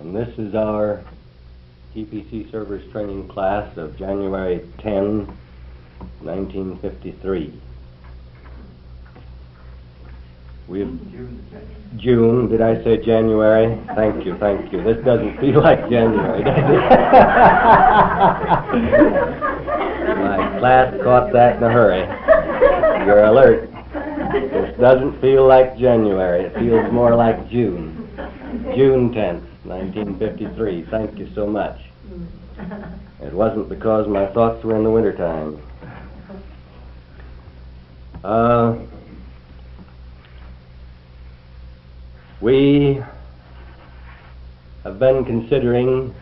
And this is our TPC Servers Training class of January 10, 1953. June, did I say January? Thank you. This doesn't feel like January, does it? My class caught that in a hurry. You're alert. This doesn't feel like January. It feels more like June. June 10th, 1953. Thank you so much. It wasn't because my thoughts were in the wintertime. We have been considering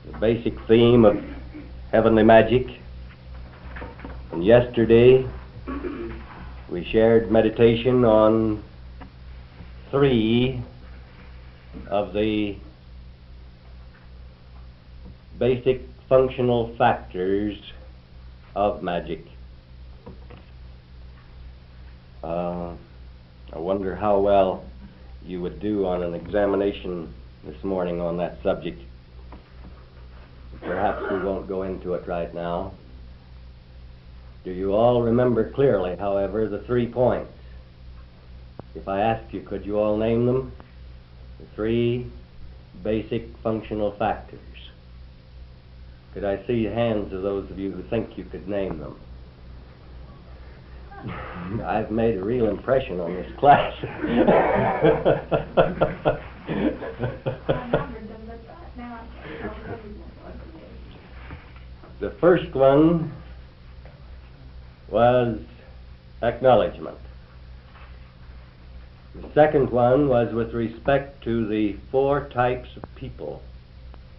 the basic theme of heavenly magic, and yesterday we shared meditation on 3 of the basic functional factors of magic. I wonder how well you would do on an examination this morning on that subject. Perhaps we won't go into it right now. Do you all remember clearly, however, the 3 points? If I ask you, could you all name them? The 3 basic functional factors. Could I see hands of those of you who think you could name them? I've made a real impression on this class. The first one was acknowledgement. The second one was with respect to the 4 types of people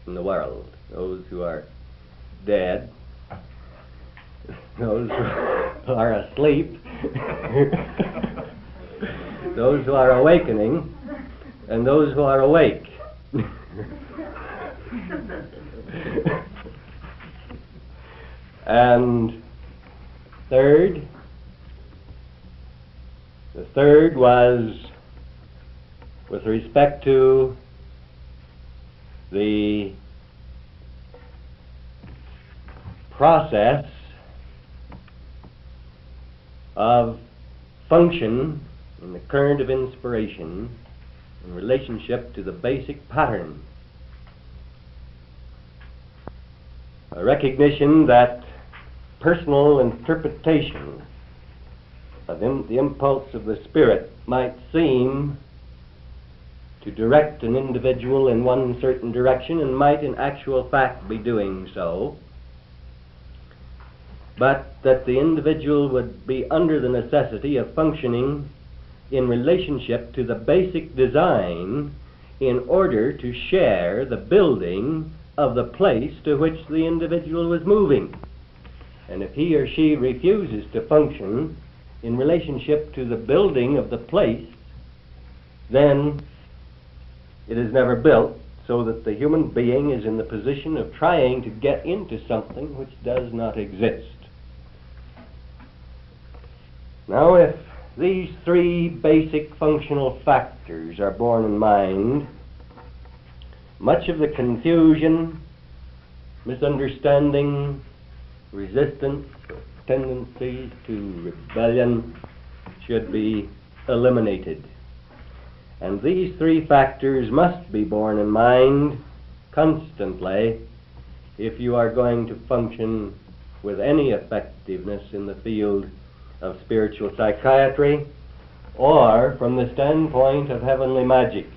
in the world: those who are dead, those who are asleep, those who are awakening, and those who are awake. And the third was with respect to the process of function in the current of inspiration in relationship to the basic pattern. A recognition that personal interpretation of the impulse of the Spirit might seem to direct an individual in one certain direction, and might in actual fact be doing so, but that the individual would be under the necessity of functioning in relationship to the basic design in order to share the building of the place to which the individual was moving. And if he or she refuses to function in relationship to the building of the place, then it is never built, so that the human being is in the position of trying to get into something which does not exist. Now, if these 3 basic functional factors are borne in mind, much of the confusion, misunderstanding, resistance, tendencies to rebellion should be eliminated. And these 3 factors must be borne in mind constantly if you are going to function with any effectiveness in the field of spiritual psychiatry, or from the standpoint of heavenly magic.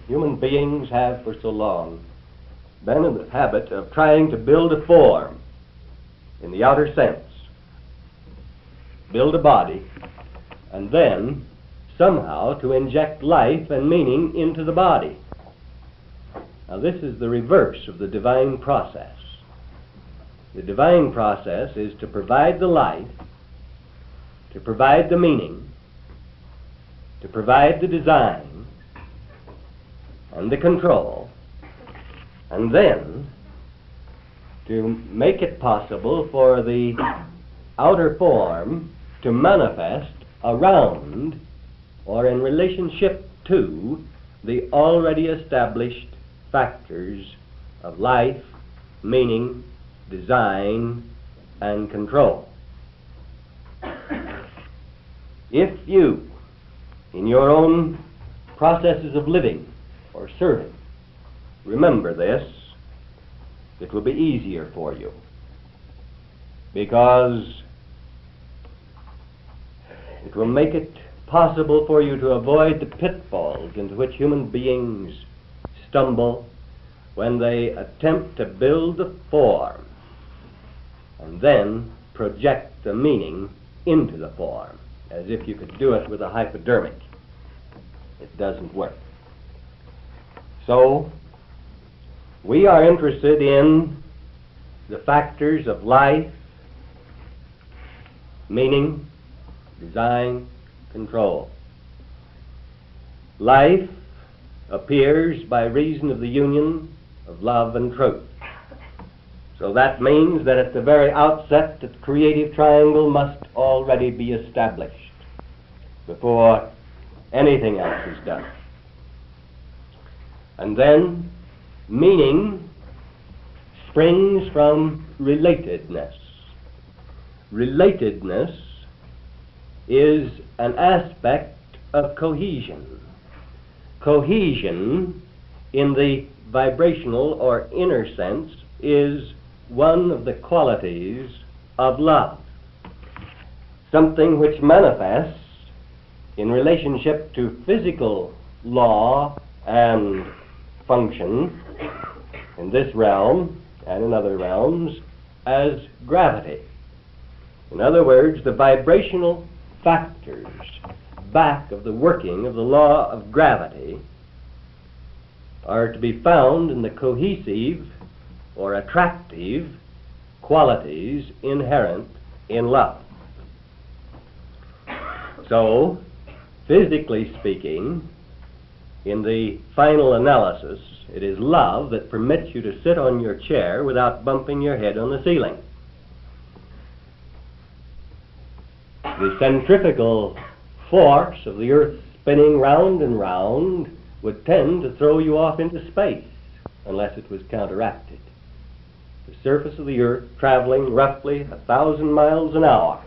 Human beings have for so long been in the habit of trying to build a form in the outer sense, build a body, and then somehow to inject life and meaning into the body. Now, this is the reverse of the divine process. The divine process is to provide the life, to provide the meaning, to provide the design and the control, and then to make it possible for the outer form to manifest around or in relationship to the already established factors of life, meaning, design, and control. If you, in your own processes of living or serving, remember this, it will be easier for you, because it will make it possible for you to avoid the pitfalls into which human beings stumble when they attempt to build the form and then project the meaning into the form, as if you could do it with a hypodermic. It doesn't work. So, we are interested in the factors of life, meaning, design, control. Life appears by reason of the union of love and truth. So that means that at the very outset, the creative triangle must already be established before anything else is done. And then, meaning springs from relatedness. Relatedness is an aspect of cohesion. Cohesion, in the vibrational or inner sense, is one of the qualities of love, something which manifests in relationship to physical law and function in this realm and in other realms as gravity. In other words, the vibrational factors back of the working of the law of gravity are to be found in the cohesive or attractive qualities inherent in love. So, physically speaking, in the final analysis, it is love that permits you to sit on your chair without bumping your head on the ceiling. The centrifugal force of the earth spinning round and round would tend to throw you off into space unless it was counteracted. The surface of the earth traveling roughly 1,000 miles an hour,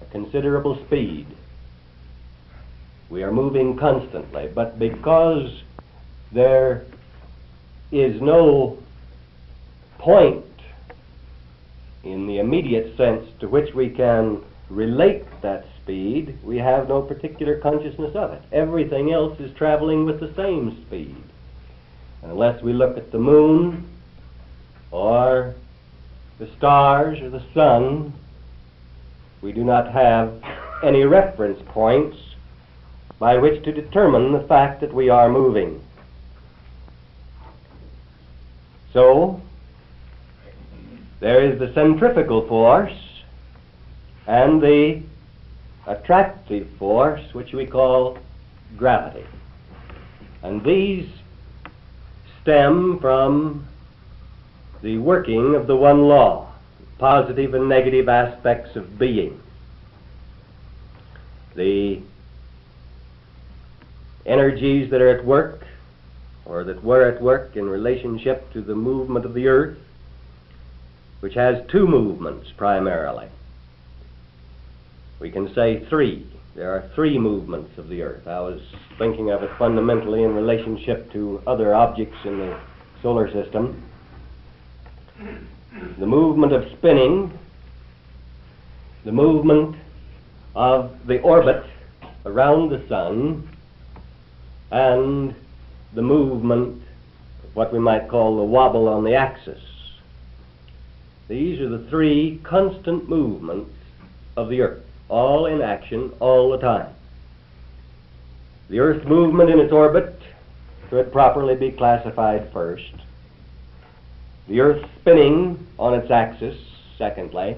a considerable speed. We are moving constantly, but because there is no point in the immediate sense to which we can relate that speed, we have no particular consciousness of it. Everything else is traveling with the same speed. Unless we look at the moon or the stars or the sun, we do not have any reference points by which to determine the fact that we are moving. So, there is the centrifugal force and the attractive force, which we call gravity. And these stem from the working of the one law, positive and negative aspects of being. The energies that are at work, or that were at work in relationship to the movement of the earth, which has two movements primarily. We can say three. There are three movements of the earth. I was thinking of it fundamentally in relationship to other objects in the solar system. The movement of spinning, the movement of the orbit around the sun, and the movement of what we might call the wobble on the axis. These are the three constant movements of the earth, all in action all the time. The earth's movement in its orbit could properly be classified first. The earth spinning on its axis, secondly,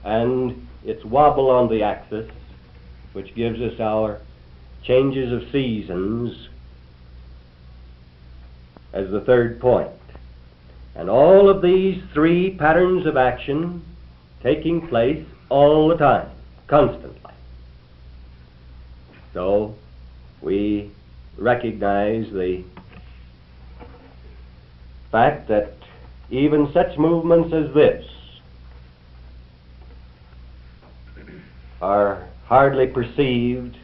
and its wobble on the axis, which gives us our changes of seasons, as the third point. And all of these three patterns of action taking place all the time, constantly. So, we recognize the fact that even such movements as this are hardly perceived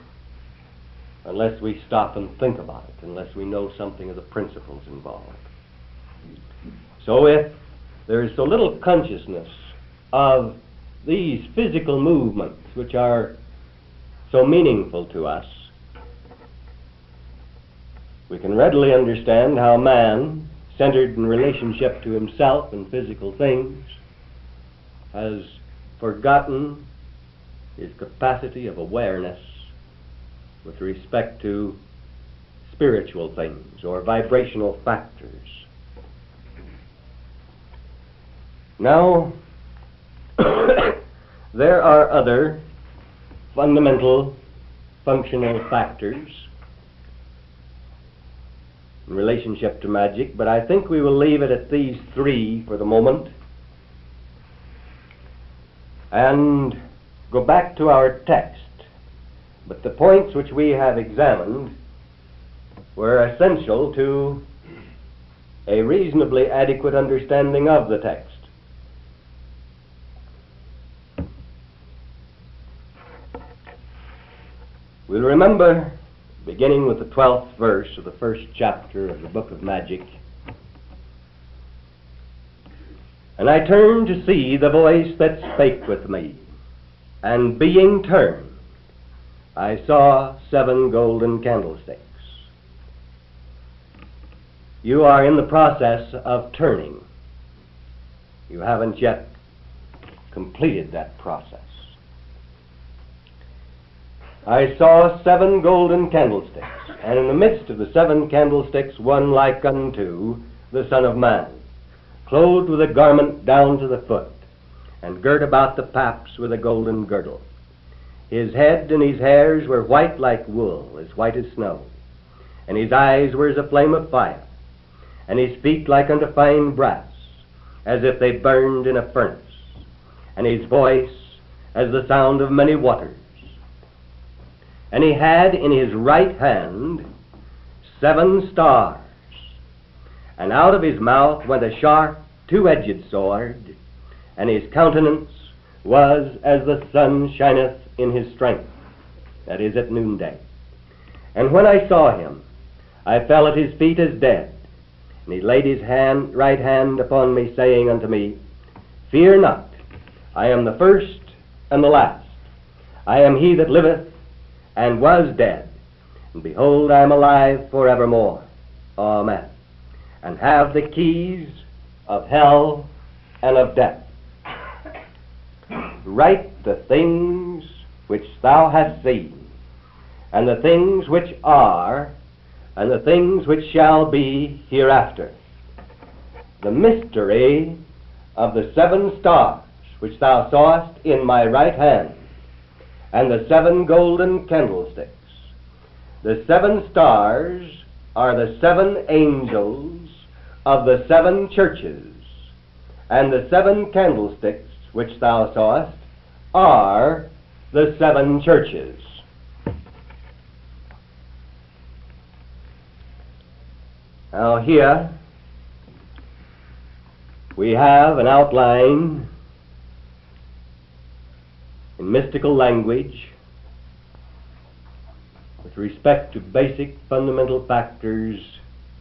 unless we stop and think about it, unless we know something of the principles involved. So if there is so little consciousness of these physical movements which are so meaningful to us, we can readily understand how man, centered in relationship to himself and physical things, has forgotten his capacity of awareness with respect to spiritual things or vibrational factors. Now, there are other fundamental functional factors in relationship to magic, but I think we will leave it at these three for the moment and go back to our text. But the points which we have examined were essential to a reasonably adequate understanding of the text. We'll remember, beginning with the 12th verse of the first chapter of the book of Magic, "And I turned to see the voice that spake with me, and being turned, I saw 7 golden candlesticks." You are in the process of turning. You haven't yet completed that process. "I saw 7 golden candlesticks, and in the midst of the 7 candlesticks one like unto the Son of Man, clothed with a garment down to the foot, and girt about the paps with a golden girdle. His head and his hairs were white like wool, as white as snow, and his eyes were as a flame of fire, and his feet like unto fine brass, as if they burned in a furnace, and his voice as the sound of many waters. And he had in his right hand 7 stars, and out of his mouth went a sharp 2-edged sword, and his countenance was as the sun shineth in his strength," that is, at noonday. "And when I saw him, I fell at his feet as dead. And he laid his right hand upon me, saying unto me, Fear not, I am the first and the last. I am he that liveth and was dead, and behold, I am alive forevermore. Amen. And have the keys of hell and of death. Write the things which thou hast seen, and the things which are, and the things which shall be hereafter. The mystery of the 7 stars which thou sawest in my right hand, and the 7 golden candlesticks. The 7 stars are the 7 angels of the 7 churches, and the 7 candlesticks which thou sawest are the 7 churches." Now here we have an outline in mystical language with respect to basic fundamental factors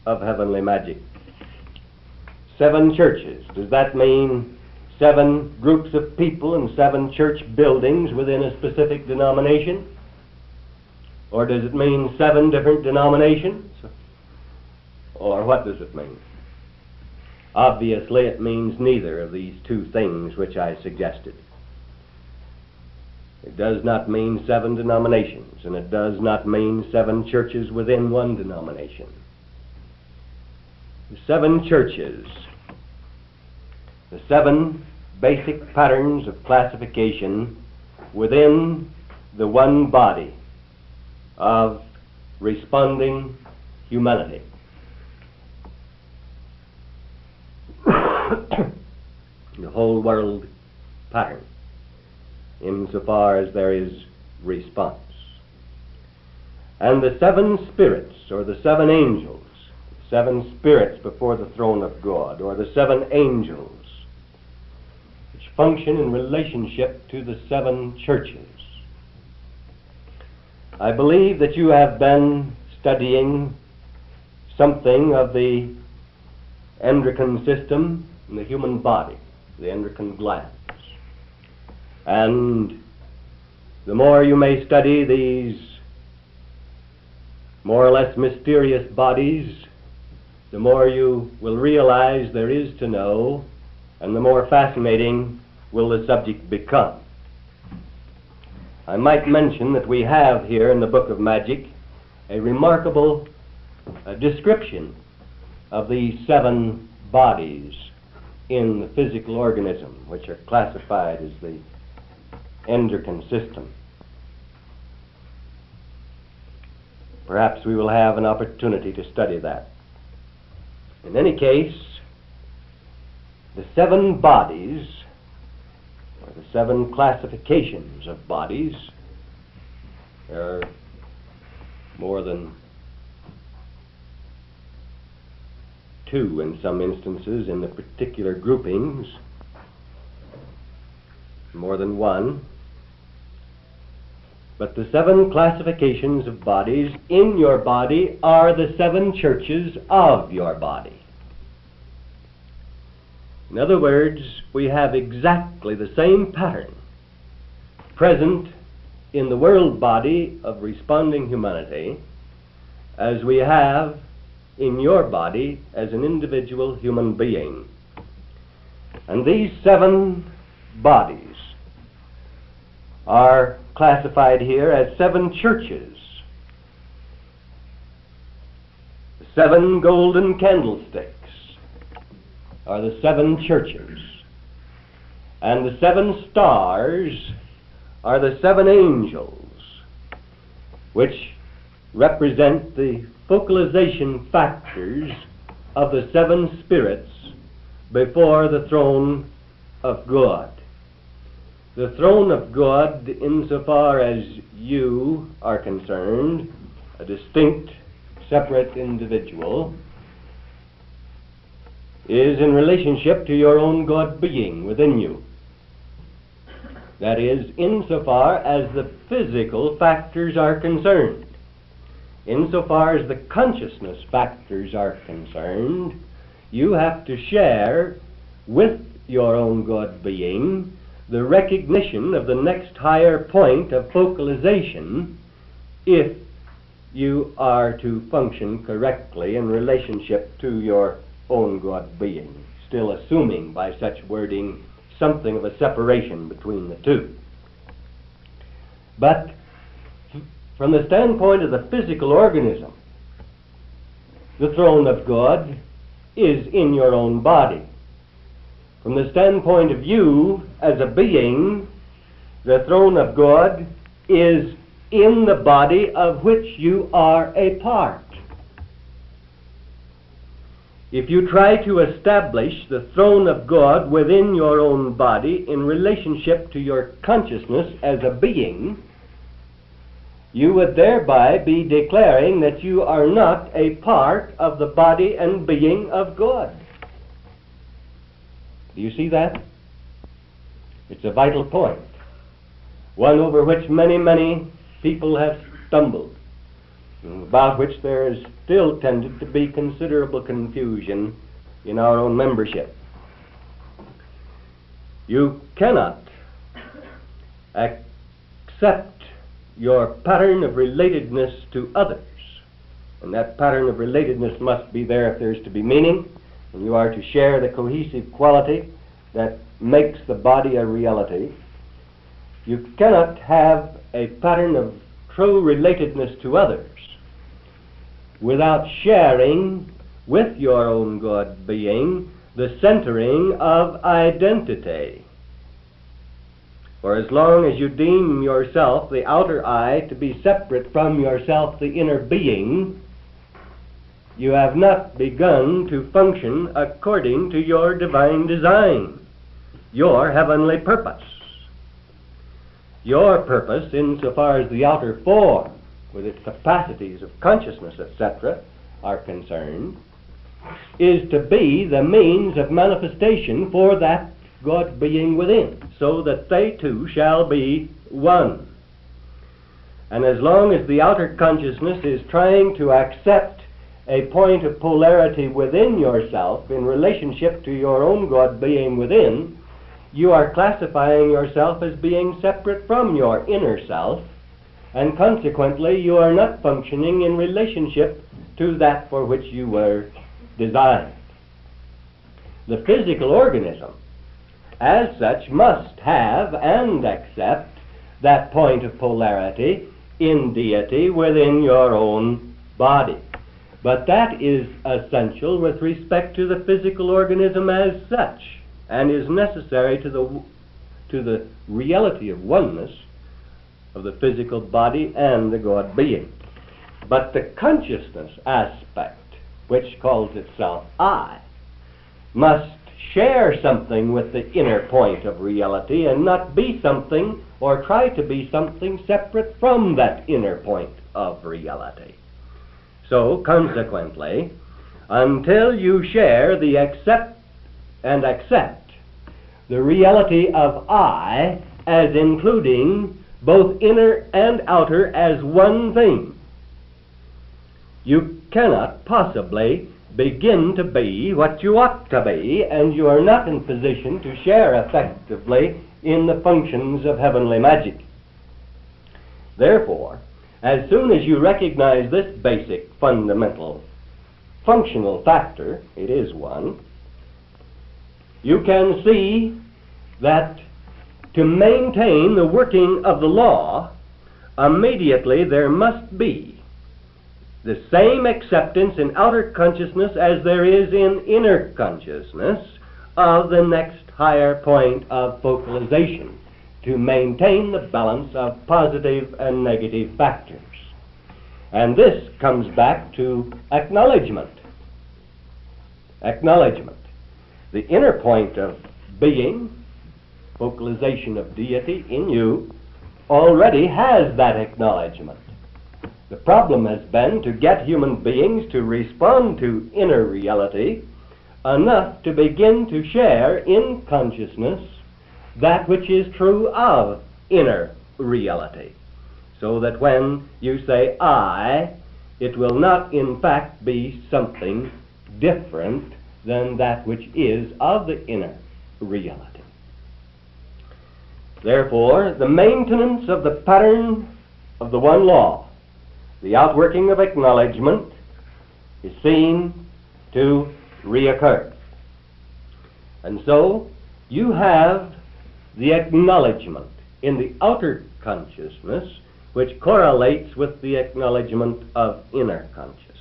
of heavenly magic. 7 churches. Does that mean 7 groups of people and 7 church buildings within a specific denomination? Or does it mean 7 different denominations? Or what does it mean? Obviously, it means neither of these 2 things which I suggested. It does not mean 7 denominations, and it does not mean 7 churches within one denomination. The 7 churches, the 7 basic patterns of classification within the one body of responding humanity. The whole world pattern, insofar as there is response. and the seven spirits, or the seven angels, seven spirits before the throne of God, or the seven angels, which function in relationship to the seven churches. I believe that you have been studying something of the endocrine system in the human body, the endocrine glands. And the more you may study these more or less mysterious bodies, the more you will realize there is to know, and the more fascinating will the subject become. I might mention that we have here in the Book of Magic a remarkable description of these seven bodies in the physical organism, which are classified as the endocrine system. Perhaps we will have an opportunity to study that. In any case, the seven bodies, or the seven classifications of bodies, there are more than two in some instances in the particular groupings, more than one, but the seven classifications of bodies in your body are the seven churches of your body. In other words, we have exactly the same pattern present in the world body of responding humanity as we have in your body as an individual human being. And these seven bodies are classified here as seven churches. The seven golden candlesticks are the seven churches, and the seven stars are the seven angels, which represent the focalization factors of the seven spirits before the throne of God. The throne of God, insofar as you are concerned, a distinct, separate individual, is in relationship to your own God being within you. That is, insofar as the physical factors are concerned. Insofar as the consciousness factors are concerned, you have to share with your own God being the recognition of the next higher point of focalization if you are to function correctly in relationship to your own God being, still assuming by such wording something of a separation between the two. But from the standpoint of the physical organism, the throne of God is in your own body. From the standpoint of you as a being, the throne of God is in the body of which you are a part. If you try to establish the throne of God within your own body in relationship to your consciousness as a being, you would thereby be declaring that you are not a part of the body and being of God. Do you see that? It's a vital point, one over which many, many people have stumbled, about which there is still tended to be considerable confusion in our own membership. You cannot accept your pattern of relatedness to others, and that pattern of relatedness must be there if there is to be meaning, and you are to share the cohesive quality that makes the body a reality. You cannot have a pattern of true relatedness to others without sharing with your own God being the centering of identity. For as long as you deem yourself, the outer I, to be separate from yourself, the inner being, you have not begun to function according to your divine design, your heavenly purpose. Your purpose, insofar as the outer form with its capacities of consciousness, etc., are concerned, is to be the means of manifestation for that God being within, so that they two shall be one. And as long as the outer consciousness is trying to accept a point of polarity within yourself in relationship to your own God being within, you are classifying yourself as being separate from your inner self, and consequently you are not functioning in relationship to that for which you were designed. The physical organism, as such, must have and accept that point of polarity in deity within your own body. But that is essential with respect to the physical organism as such, and is necessary to the reality of oneness of the physical body and the God being. But the consciousness aspect, which calls itself I, must share something with the inner point of reality and not be something or try to be something separate from that inner point of reality. So, consequently, until you share the accept the reality of I as including both inner and outer as one thing, you cannot possibly begin to be what you ought to be, and you are not in position to share effectively in the functions of heavenly magic. Therefore, as soon as you recognize this basic, fundamental, functional factor, it is one, you can see that to maintain the working of the law, immediately there must be the same acceptance in outer consciousness as there is in inner consciousness of the next higher point of focalization to maintain the balance of positive and negative factors. And this comes back to acknowledgement. Acknowledgement. The inner point of being, focalization of deity in you, already has that acknowledgement. The problem has been to get human beings to respond to inner reality enough to begin to share in consciousness that which is true of inner reality, so that when you say I, it will not in fact be something different than that which is of the inner reality. Therefore, the maintenance of the pattern of the one law, the outworking of acknowledgement, is seen to reoccur. And so, you have the acknowledgement in the outer consciousness which correlates with the acknowledgement of inner consciousness.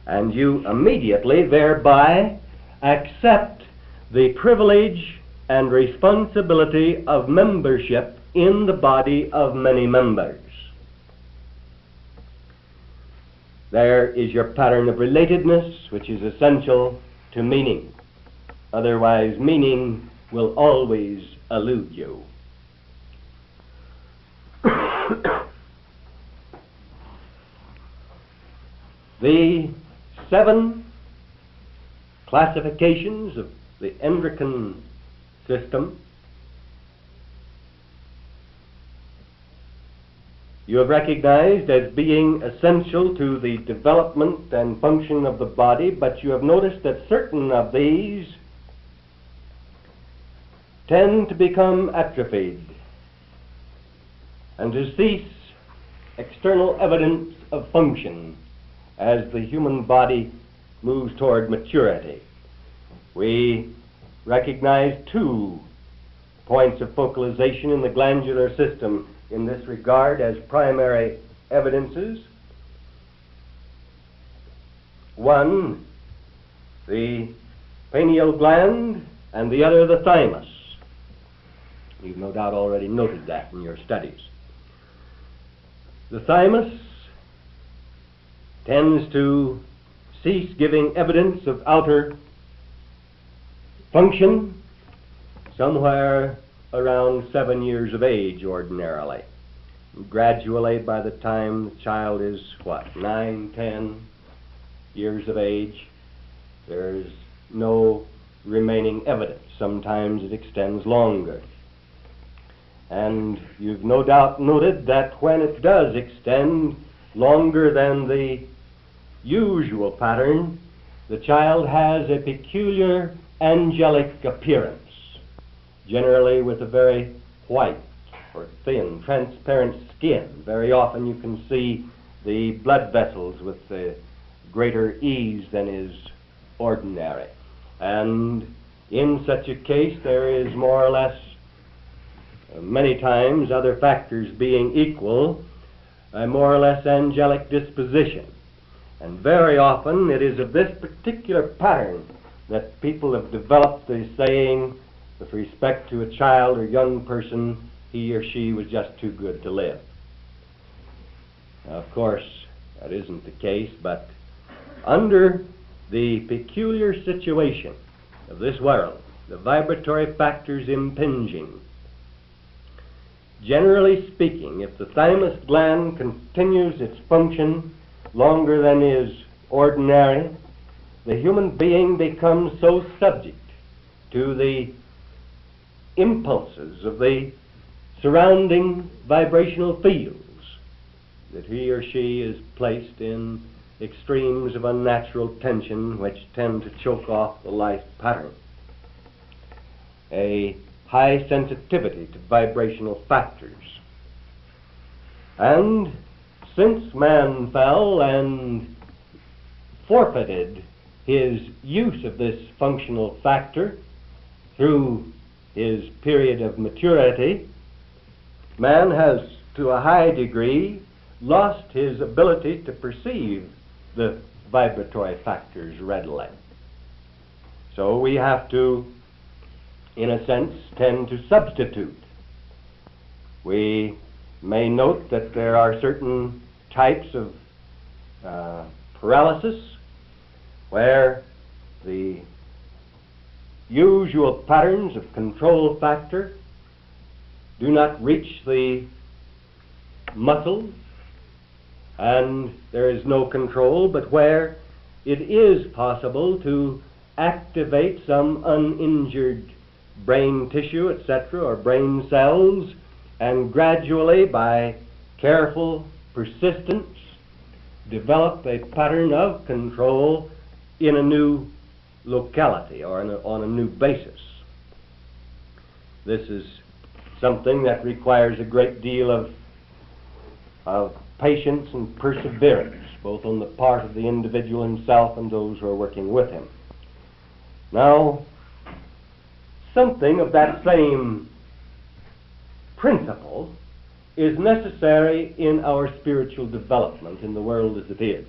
And you immediately thereby accept the privilege and responsibility of membership in the body of many members. There is your pattern of relatedness, which is essential to meaning. Otherwise, meaning will always elude you. The 7 classifications of the endocrine system you have recognized as being essential to the development and function of the body, but you have noticed that certain of these tend to become atrophied and to cease external evidence of function as the human body moves toward maturity. We recognize 2 points of focalization in the glandular system in this regard as primary evidences. One, the pineal gland, and the other, the thymus. You've no doubt already noted that in your studies. The thymus tends to cease giving evidence of outer function somewhere around 7 years of age ordinarily. Gradually, by the time the child is, 9, 10 years of age, there's no remaining evidence. Sometimes it extends longer. And you've no doubt noted that when it does extend longer than the usual pattern, the child has a peculiar angelic appearance, generally with a very white or thin, transparent skin. Very often you can see the blood vessels with greater ease than is ordinary. And in such a case, there is more or less, many times, other factors being equal, a more or less angelic disposition. And very often it is of this particular pattern that people have developed the saying with respect to a child or young person, he or she was just too good to live. Now, of course, that isn't the case, but under the peculiar situation of this world, the vibratory factors impinging, generally speaking, if the thymus gland continues its function longer than is ordinary, the human being becomes so subject to the impulses of the surrounding vibrational fields that he or she is placed in extremes of unnatural tension which tend to choke off the life pattern. A high sensitivity to vibrational factors. And since man fell and forfeited his use of this functional factor through his period of maturity, man has, to a high degree, lost his ability to perceive the vibratory factors readily. So we have to, in a sense, tend to substitute. We may note that there are certain types of paralysis where the usual patterns of control factor do not reach the muscles and there is no control, but where it is possible to activate some uninjured brain tissue, etc., or brain cells, and gradually, by careful persistence, develop a pattern of control in a new locality or on a new basis. This is something that requires a great deal of patience and perseverance, both on the part of the individual himself and those who are working with him. Now, something of that same principle is necessary in our spiritual development in the world as it is,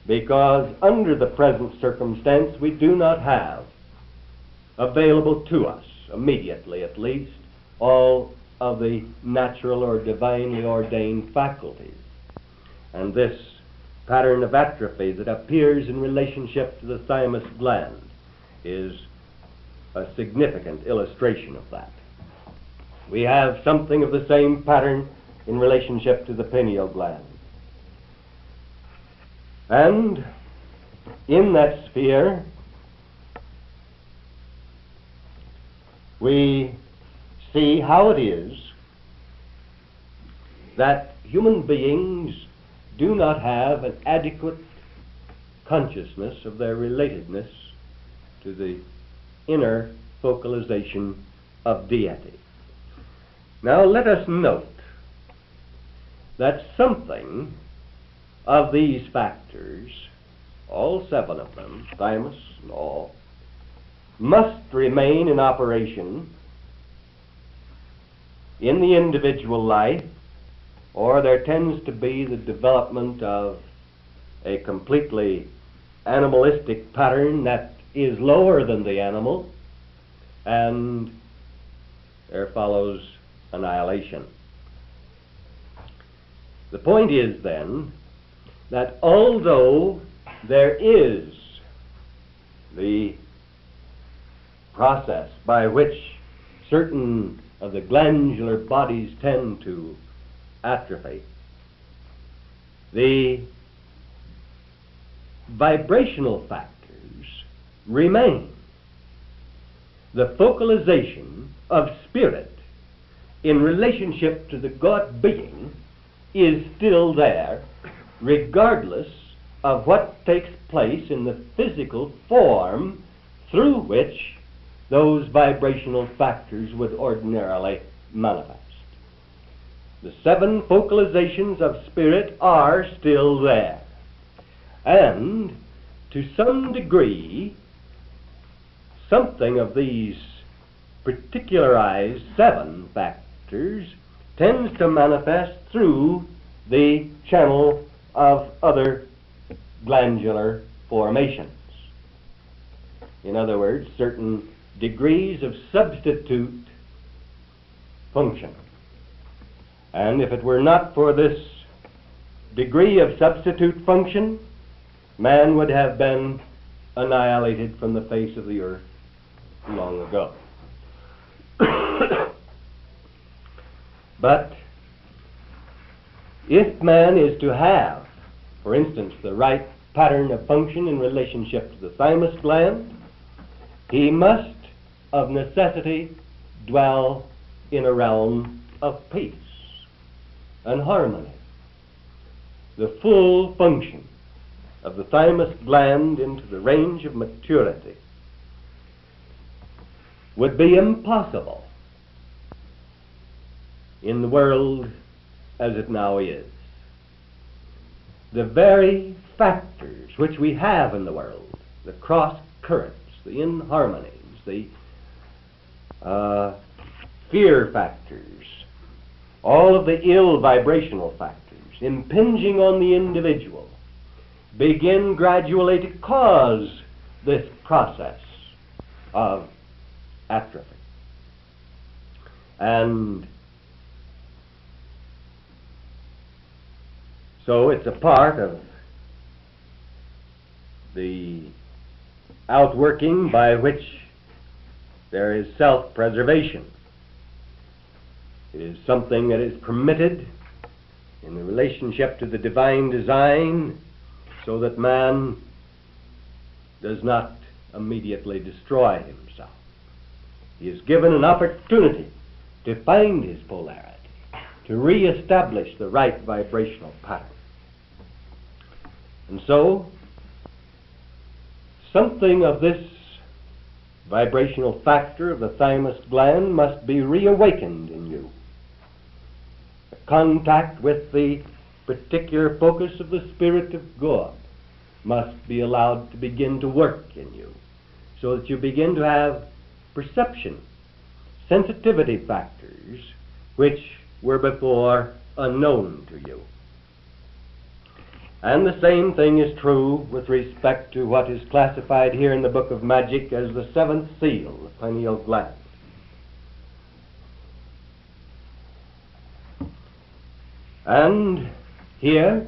because under the present circumstance we do not have available to us, immediately at least, all of the natural or divinely ordained faculties. And this pattern of atrophy that appears in relationship to the thymus gland is a significant illustration of that. We have something of the same pattern in relationship to the pineal gland. And in that sphere, we see how it is that human beings do not have an adequate consciousness of their relatedness to the inner focalization of deity. Now let us note that something of these factors, all 7 of them, thymus and all, must remain in operation in the individual life, or there tends to be the development of a completely animalistic pattern that is lower than the animal, and there follows annihilation. The point is then that although there is the process by which certain of the glandular bodies tend to atrophy, the vibrational factors remain. The focalization of spirit in relationship to the God being is still there, regardless of what takes place in the physical form through which those vibrational factors would ordinarily manifest. The 7 focalizations of spirit are still there. And to some degree, something of these particularized 7 factors tends to manifest through the channel of other glandular formations. In other words, certain degrees of substitute function. And if it were not for this degree of substitute function, man would have been annihilated from the face of the earth long ago. But if man is to have, for instance, the right pattern of function in relationship to the thymus gland, he must of necessity dwell in a realm of peace and harmony. The full function of the thymus gland into the range of maturity would be impossible in the world as it now is. The very factors which we have in the world, the cross currents, the inharmonies, the fear factors, all of the ill vibrational factors impinging on the individual, begin gradually to cause this process of atrophy. And so it's a part of the outworking by which there is self-preservation. It is something that is permitted in the relationship to the divine design so that man does not immediately destroy himself. He is given an opportunity to find his polarity, to re-establish the right vibrational pattern. And so, something of this vibrational factor of the thymus gland must be reawakened in you. The contact with the particular focus of the Spirit of God must be allowed to begin to work in you, so that you begin to have perception, sensitivity factors, which were before unknown to you. And the same thing is true with respect to what is classified here in the Book of Magic as the 7th seal, the pineal gland. And here,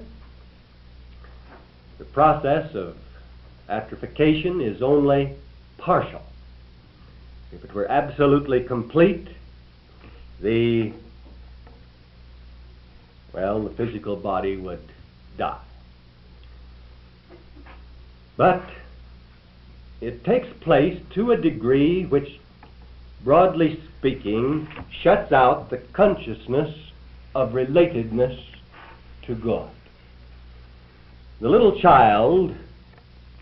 the process of atrophication is only partial. If it were absolutely complete, the physical body would die. But it takes place to a degree which, broadly speaking, shuts out the consciousness of relatedness to God. The little child,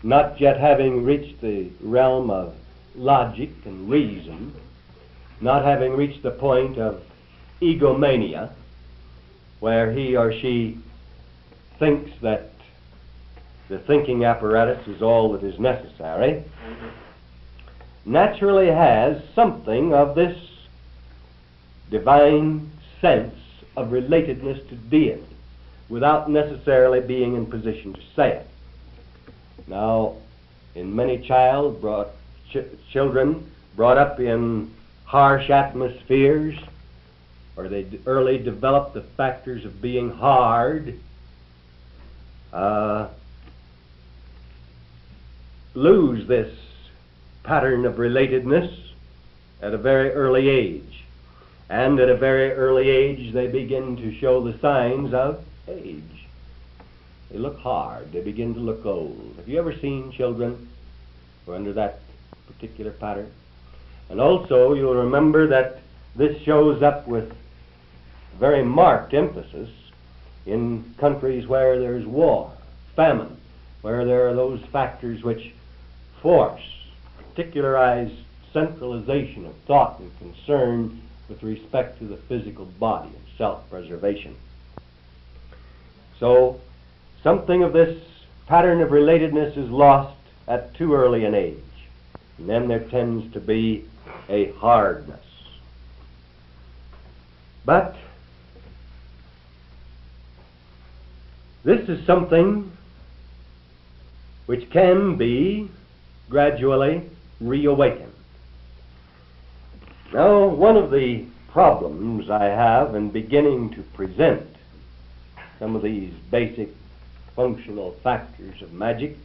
not yet having reached the realm of logic and reason, not having reached the point of egomania, where he or she thinks that the thinking apparatus is all that is necessary, naturally has something of this divine sense of relatedness to deity, without necessarily being in position to say it. Now, in many children brought up in harsh atmospheres, or they early develop the factors of being hard, lose this pattern of relatedness at a very early age. And at a very early age, they begin to show the signs of age. They look hard. They begin to look old. Have you ever seen children who are under that particular pattern? And also, you'll remember that this shows up with very marked emphasis in countries where there's war, famine, where there are those factors which force particularized centralization of thought and concern with respect to the physical body and self-preservation. So, something of this pattern of relatedness is lost at too early an age. And then there tends to be a hardness. But this is something which can be gradually reawakened. Now, one of the problems I have in beginning to present some of these basic functional factors of magic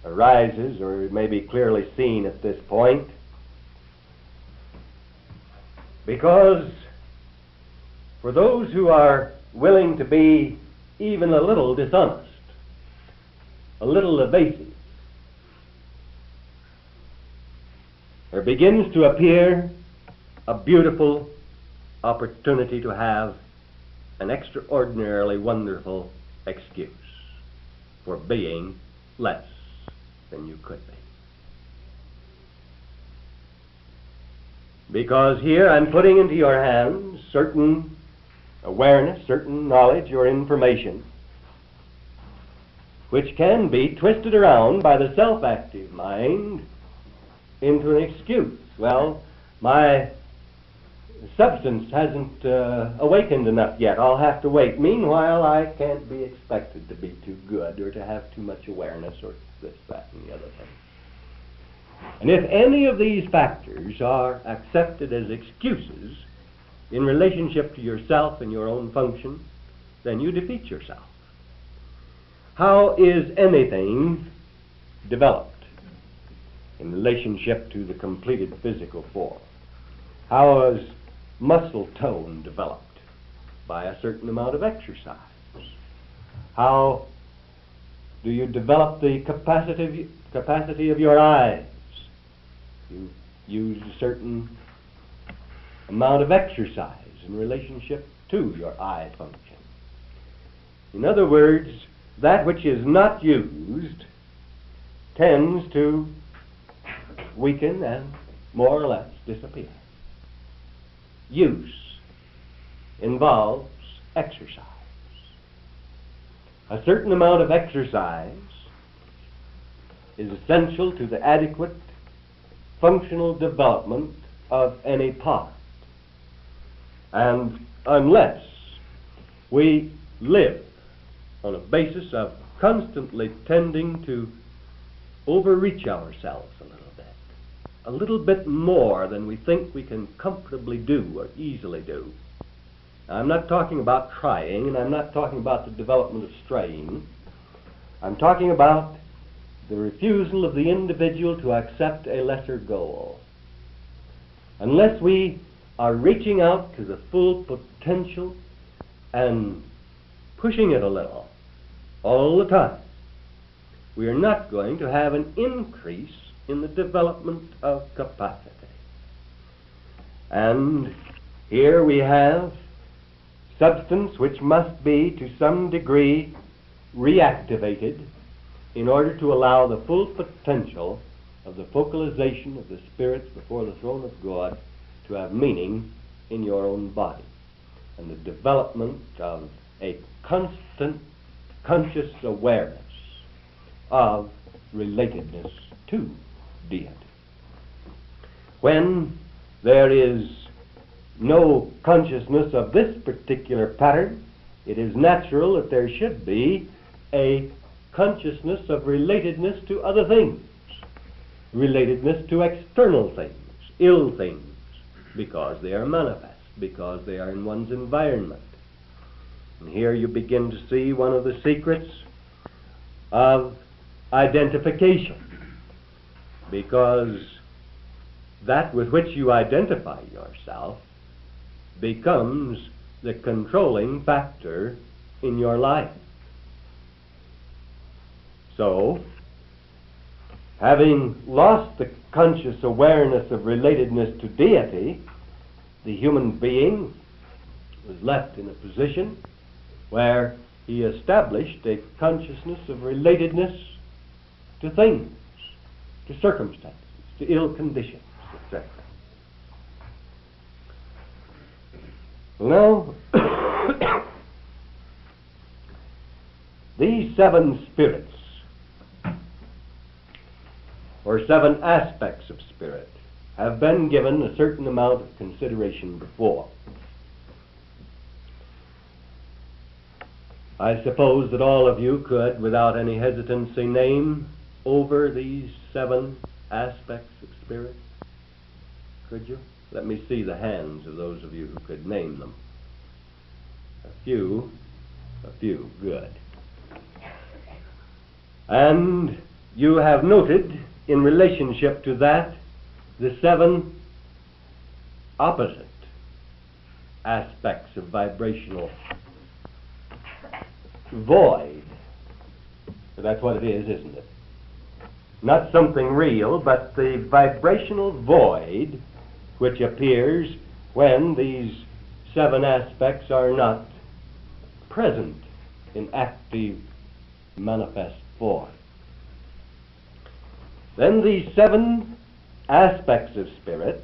arises, or may be clearly seen at this point, because for those who are willing to be even a little dishonest, a little evasive, there begins to appear a beautiful opportunity to have an extraordinarily wonderful excuse for being less than you could be. Because here I'm putting into your hands certain awareness, certain knowledge or information which can be twisted around by the self-active mind into an excuse. Well, my substance hasn't awakened enough yet. I'll have to wait. Meanwhile, I can't be expected to be too good or to have too much awareness or this, that, and the other thing. And if any of these factors are accepted as excuses in relationship to yourself and your own function, then you defeat yourself. How is anything developed in relationship to the completed physical form? How is muscle tone developed? By a certain amount of exercise. How do you develop the capacity of your eyes? You use a certain amount of exercise in relationship to your eye function. In other words, that which is not used tends to weaken and more or less disappear. Use involves exercise. A certain amount of exercise is essential to the adequate functional development of any part. And unless we live on a basis of constantly tending to overreach ourselves a little bit more than we think we can comfortably do or easily do. Now, I'm not talking about trying, and I'm not talking about the development of straying. I'm talking about the refusal of the individual to accept a lesser goal. Unless we are reaching out to the full potential and pushing it a little all the time, we are not going to have an increase in the development of capacity. And here we have substance which must be to some degree reactivated in order to allow the full potential of the focalization of the spirits before the throne of God to have meaning in your own body, and the development of a constant conscious awareness of relatedness to deity. When there is no consciousness of this particular pattern, it is natural that there should be a consciousness of relatedness to other things, relatedness to external things, ill things, because they are manifest, because they are in one's environment. And here you begin to see one of the secrets of identification. because that with which you identify yourself becomes the controlling factor in your life. So, having lost the conscious awareness of relatedness to deity, the human being was left in a position where he established a consciousness of relatedness to things, to circumstances, to ill conditions, etc. Now, these seven spirits, or seven aspects of spirit, have been given a certain amount of consideration before. I suppose that all of you could, without any hesitancy, name over these seven aspects of spirit. Could you? Let me see the hands of those of you who could name them. A few, good. And you have noted, in relationship to that, the seven opposite aspects of vibrational void. That's what it is, isn't it? Not something real, but the vibrational void which appears when these seven aspects are not present in active, manifest form. Then these seven aspects of spirit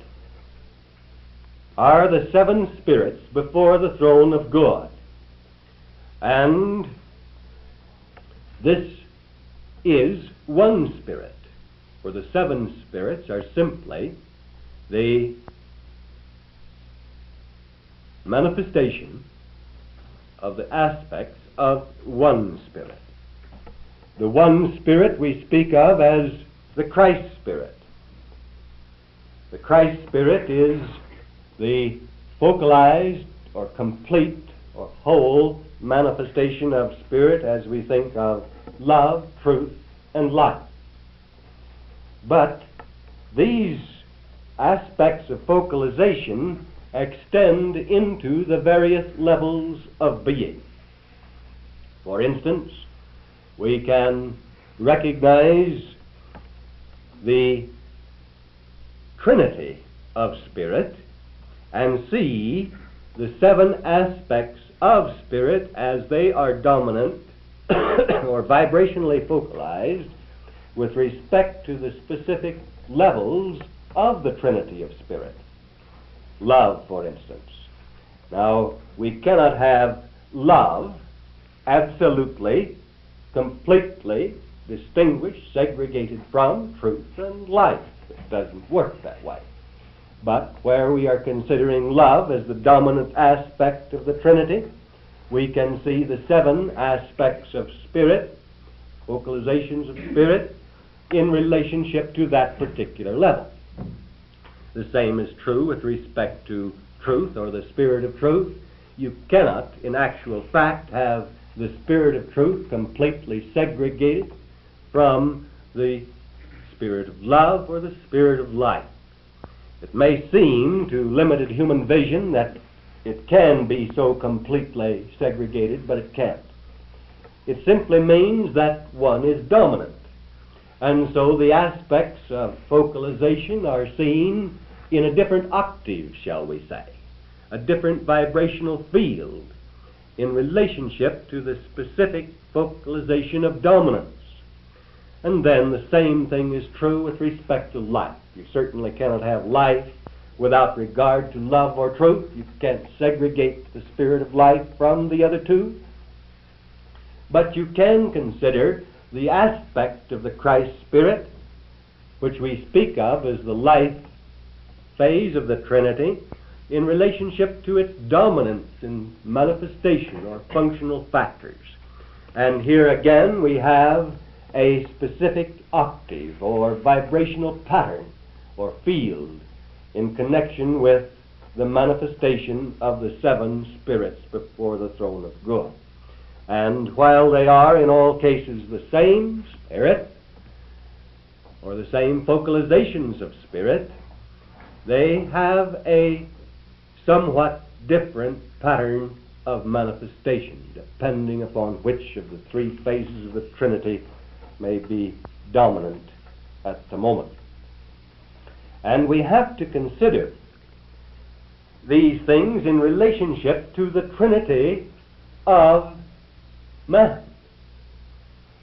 are the seven spirits before the throne of God. And this is one spirit, for the seven spirits are simply the manifestation of the aspects of one spirit. The one spirit we speak of as the Christ spirit. The Christ spirit is the focalized or complete or whole manifestation of spirit as we think of love, truth, and life. But these aspects of focalization extend into the various levels of being. For instance, we can recognize the Trinity of spirit and see the seven aspects of spirit as they are dominant or vibrationally focalized with respect to the specific levels of the Trinity of spirit. Love, for instance. Now, we cannot have love absolutely, completely distinguished, segregated from truth and life. It doesn't work that way. But where we are considering love as the dominant aspect of the Trinity, we can see the seven aspects of spirit, vocalizations of spirit, in relationship to that particular level. The same is true with respect to truth, or the spirit of truth. You cannot, in actual fact, have the spirit of truth completely segregated from the spirit of love or the spirit of life. It may seem to limited human vision that it can be so completely segregated, but it can't. It simply means that one is dominant. And so the aspects of focalization are seen in a different octave, shall we say, a different vibrational field in relationship to the specific focalization of dominance. And then the same thing is true with respect to life. You certainly cannot have life without regard to love or truth. You can't segregate the spirit of life from the other two. But you can consider the aspect of the Christ spirit, which we speak of as the life phase of the Trinity, in relationship to its dominance in manifestation or functional factors. And here again we have a specific octave or vibrational pattern or field in connection with the manifestation of the seven spirits before the throne of God. And while they are in all cases the same spirit, or the same focalizations of spirit, they have a somewhat different pattern of manifestation, depending upon which of the three phases of the Trinity may be dominant at the moment. And we have to consider these things in relationship to the Trinity of man.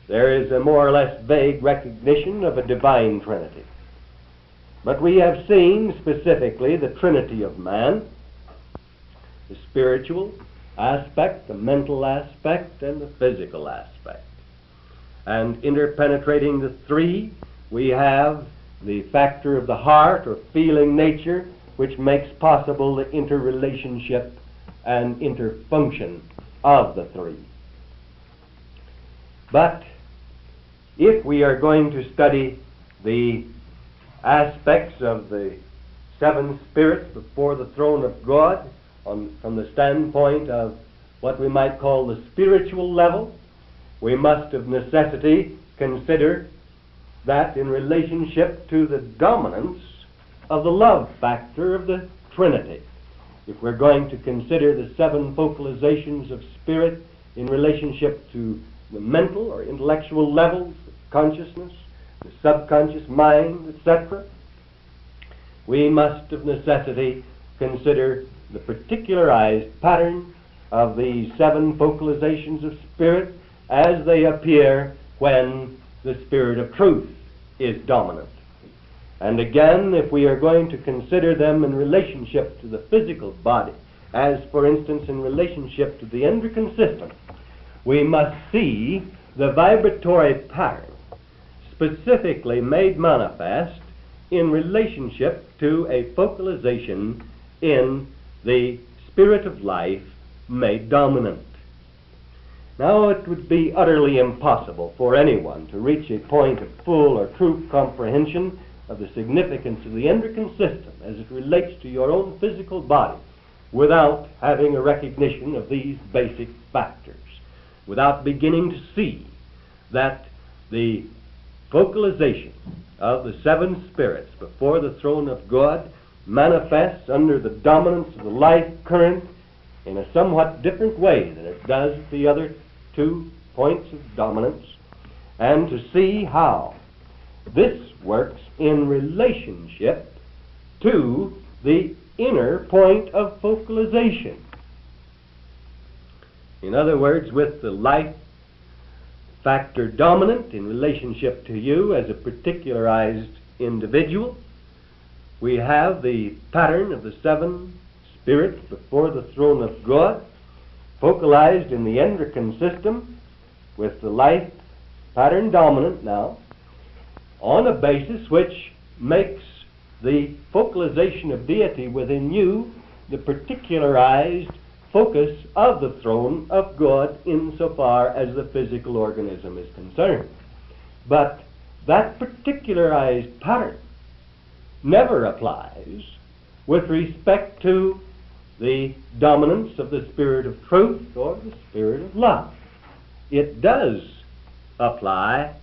There is a more or less vague recognition of a divine Trinity. But we have seen specifically the Trinity of man, the spiritual aspect, the mental aspect, and the physical aspect. And interpenetrating the three, we have the factor of the heart or feeling nature, which makes possible the interrelationship and interfunction of the three. But if we are going to study the aspects of the seven spirits before the throne of God from the standpoint of what we might call the spiritual level, we must of necessity consider that in relationship to the dominance of the love factor of the Trinity. If we're going to consider the seven focalizations of spirit in relationship to the mental or intellectual levels of consciousness, the subconscious mind, etc., we must of necessity consider the particularized pattern of these seven focalizations of spirit as they appear when the Spirit of truth is dominant. And again, if we are going to consider them in relationship to the physical body, as for instance in relationship to the endocrine system, we must see the vibratory pattern specifically made manifest in relationship to a focalization in the spirit of life made dominant. Now, it would be utterly impossible for anyone to reach a point of full or true comprehension of the significance of the endocrine system as it relates to your own physical body without having a recognition of these basic factors, without beginning to see that the focalization of the seven spirits before the throne of God manifests under the dominance of the life current in a somewhat different way than it does the other 2 points of dominance, and to see how this works in relationship to the inner point of focalization. In other words, with the life factor dominant in relationship to you as a particularized individual, we have the pattern of the seven spirits before the throne of God, focalized in the endocrine system, with the life pattern dominant now, on a basis which makes the focalization of deity within you the particularized focus of the throne of God insofar as the physical organism is concerned. But that particularized pattern never applies with respect to the dominance of the Spirit of truth or the Spirit of love. It does apply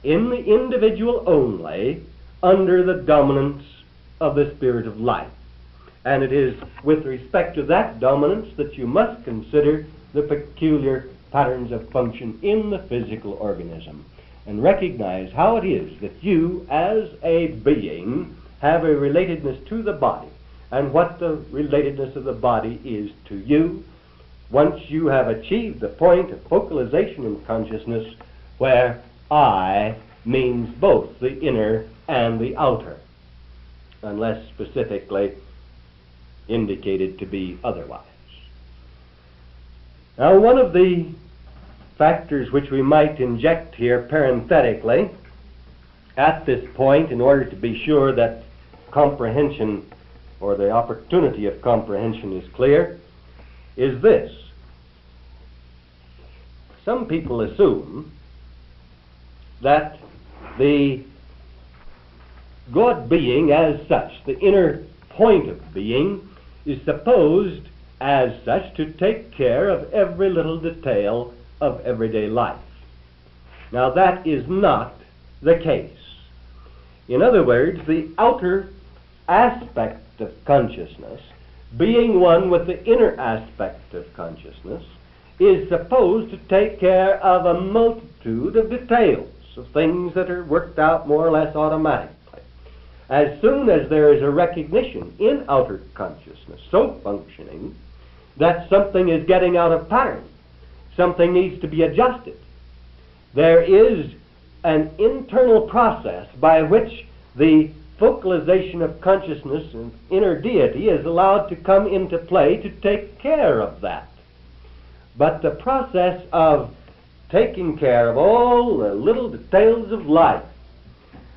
in the individual only under the dominance of the Spirit of life. And it is with respect to that dominance that you must consider the peculiar patterns of function in the physical organism and recognize how it is that you as a being have a relatedness to the body and what the relatedness of the body is to you once you have achieved the point of focalization in consciousness where I means both the inner and the outer, unless specifically indicated to be otherwise. Now, one of the factors which we might inject here parenthetically at this point in order to be sure that comprehension or the opportunity of comprehension is clear is this. Some people assume that the God being as such, the inner point of being, is supposed as such to take care of every little detail of everyday life. Now that is not the case. In other words, the outer aspect of consciousness, being one with the inner aspect of consciousness, is supposed to take care of a multitude of details, of things that are worked out more or less automatically. As soon as there is a recognition in outer consciousness so functioning that something is getting out of pattern, something needs to be adjusted, there is an internal process by which the focalization of consciousness and inner deity is allowed to come into play to take care of that. But the process of taking care of all the little details of life,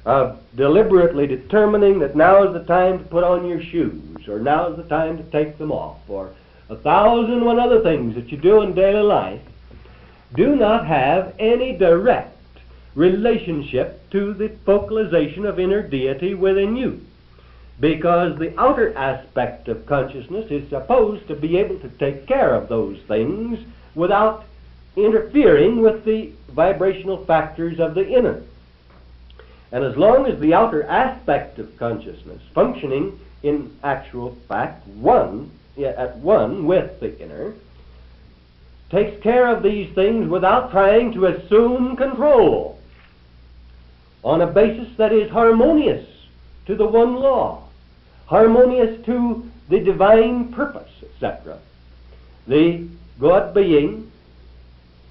of deliberately determining that now is the time to put on your shoes, or now is the time to take them off, or 1,001 other things that you do in daily life, do not have any direct relationship to the focalization of inner deity within you. Because the outer aspect of consciousness is supposed to be able to take care of those things without interfering with the vibrational factors of the inner. And as long as the outer aspect of consciousness, functioning in actual fact at one with the inner, takes care of these things without trying to assume control on a basis that is harmonious to the one law, harmonious to the divine purpose, etc. The God being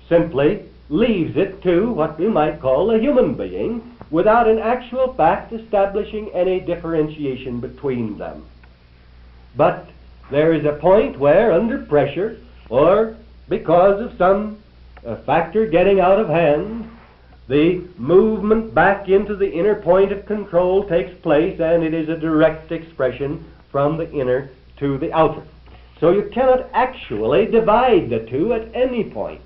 simply leaves it to what we might call a human being without in actual fact establishing any differentiation between them. But there is a point where, under pressure, or because of some factor getting out of hand, the movement back into the inner point of control takes place, and it is a direct expression from the inner to the outer. So you cannot actually divide the two at any point.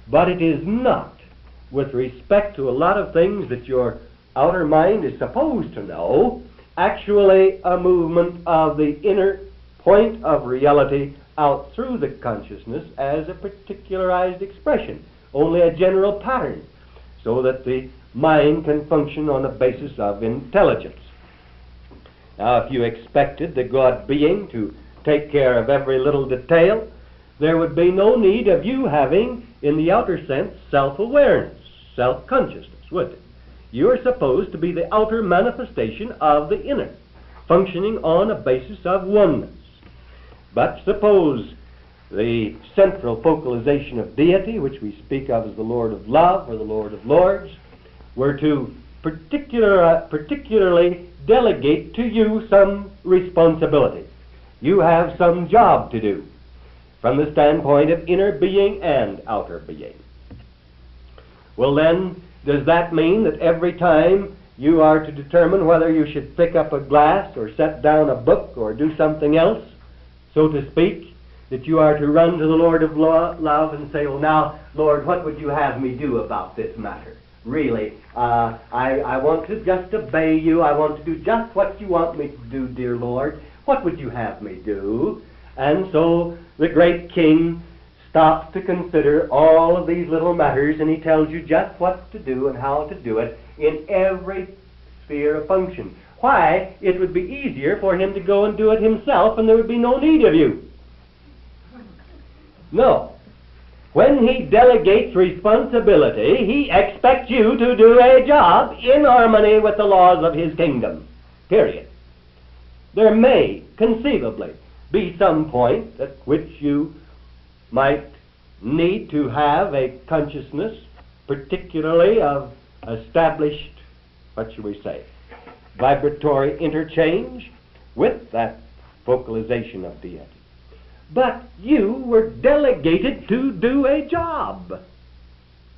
But it is not, with respect to a lot of things that your outer mind is supposed to know, actually a movement of the inner point of reality out through the consciousness as a particularized expression, only a general pattern, so that the mind can function on a basis of intelligence. Now, if you expected the God being to take care of every little detail, there would be no need of you having, in the outer sense, self-awareness, self-consciousness, would it? You are supposed to be the outer manifestation of the inner, functioning on a basis of oneness. But suppose the central focalization of deity, which we speak of as the Lord of Love or the Lord of Lords, were to particularly delegate to you some responsibility. You have some job to do from the standpoint of inner being and outer being. Well then, does that mean that every time you are to determine whether you should pick up a glass or set down a book or do something else, so to speak, that you are to run to the Lord of Love and say, well now, Lord, what would you have me do about this matter? Really, I want to just obey you. I want to do just what you want me to do, dear Lord. What would you have me do? And so the great king stops to consider all of these little matters, and he tells you just what to do and how to do it in every sphere of function. Why? It would be easier for him to go and do it himself, and there would be no need of you. No. When he delegates responsibility, he expects you to do a job in harmony with the laws of his kingdom. Period. There may conceivably be some point at which you might need to have a consciousness, particularly of established, what shall we say, vibratory interchange with that focalization of deity. But you were delegated to do a job.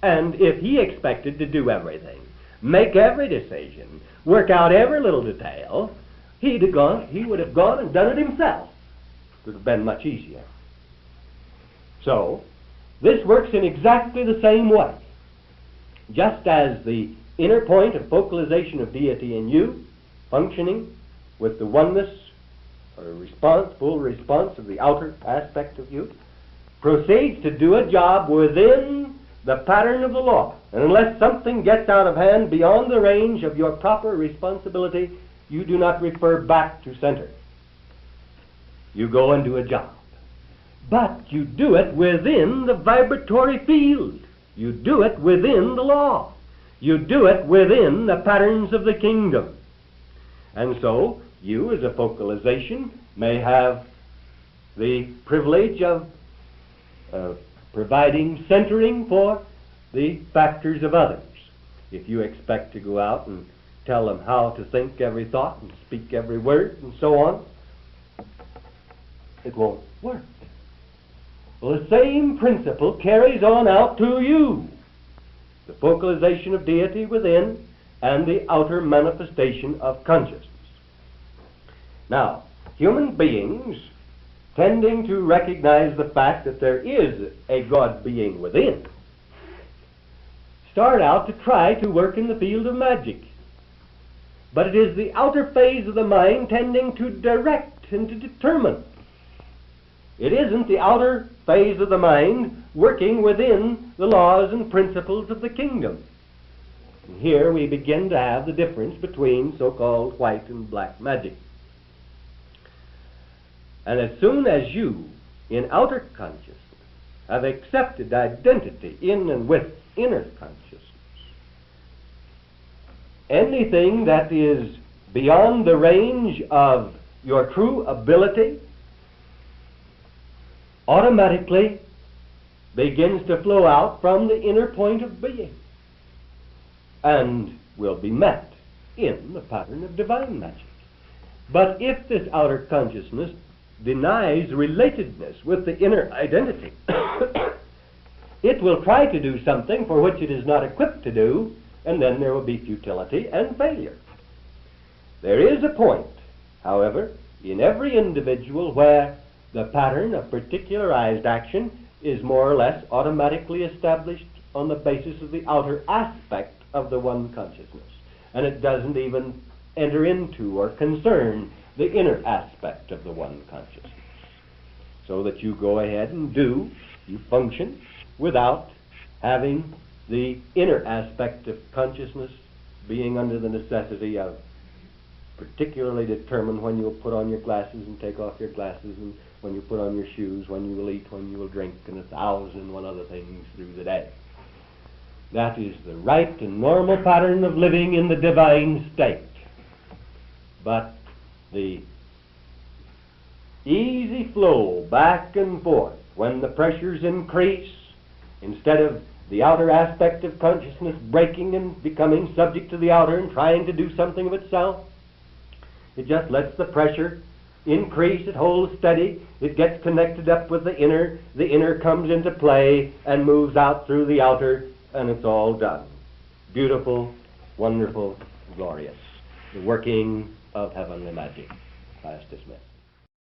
And if he expected to do everything, make every decision, work out every little detail, he would have gone and done it himself. It would have been much easier. So, this works in exactly the same way. Just as the inner point of focalization of deity in you, functioning with the oneness or response, full response of the outer aspect of you, proceeds to do a job within the pattern of the law. And unless something gets out of hand beyond the range of your proper responsibility, you do not refer back to center. You go and do a job. But you do it within the vibratory field. You do it within the law. You do it within the patterns of the kingdom. And so, you as a focalization may have the privilege of providing centering for the factors of others. If you expect to go out and tell them how to think every thought and speak every word and so on, it won't work. Well, the same principle carries on out to you. The focalization of deity within and the outer manifestation of consciousness. Now, human beings, tending to recognize the fact that there is a God being within, start out to try to work in the field of magic. But it is the outer phase of the mind tending to direct and to determine. It isn't the outer phase of the mind working within the laws and principles of the kingdom. And here we begin to have the difference between so-called white and black magic. And as soon as you, in outer consciousness, have accepted identity in and with inner consciousness, anything that is beyond the range of your true ability automatically begins to flow out from the inner point of being and will be met in the pattern of divine magic. But if this outer consciousness denies relatedness with the inner identity, it will try to do something for which it is not equipped to do, and then there will be futility and failure. There is a point, however, in every individual where the pattern of particularized action is more or less automatically established on the basis of the outer aspect of the one consciousness, and it doesn't even enter into or concern the inner aspect of the one consciousness. So that you go ahead and do, you function without having the inner aspect of consciousness being under the necessity of particularly determine when you'll put on your glasses and take off your glasses, and when you put on your shoes, when you will eat, when you will drink, and 1,001 other things through the day. That is the right and normal pattern of living in the divine state. But the easy flow back and forth, when the pressures increase, instead of the outer aspect of consciousness breaking and becoming subject to the outer and trying to do something of itself, it just lets the pressure increase, it holds steady, it gets connected up with the inner comes into play and moves out through the outer, and it's all done. Beautiful, wonderful, glorious. The working of heavenly magic. Class dismissed.